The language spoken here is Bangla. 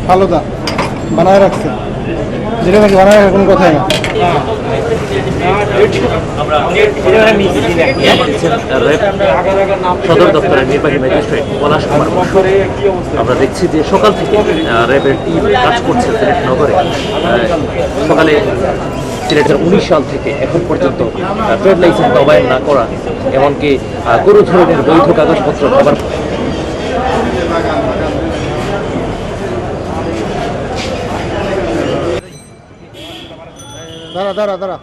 ফালুদা বানায় রাখছে, যেটা নাকি বানায় রাখার কোনো কথাই না। সদর দপ্তরের নির্বাহী ম্যাজিস্ট্রেট পলাশ কুমার, আমরা দেখছি যে সকাল থেকে র্যাবের টিম কাজ করছে সিলেট নগরে। সকালে সিলেটের 19 সাল থেকে এখন পর্যন্ত ট্রেড লাইসেন্স নবায়ন না করা, এমনকি কোনো ধরনের বৈধ কাগজপত্র ব্যবহার দাঁড়া।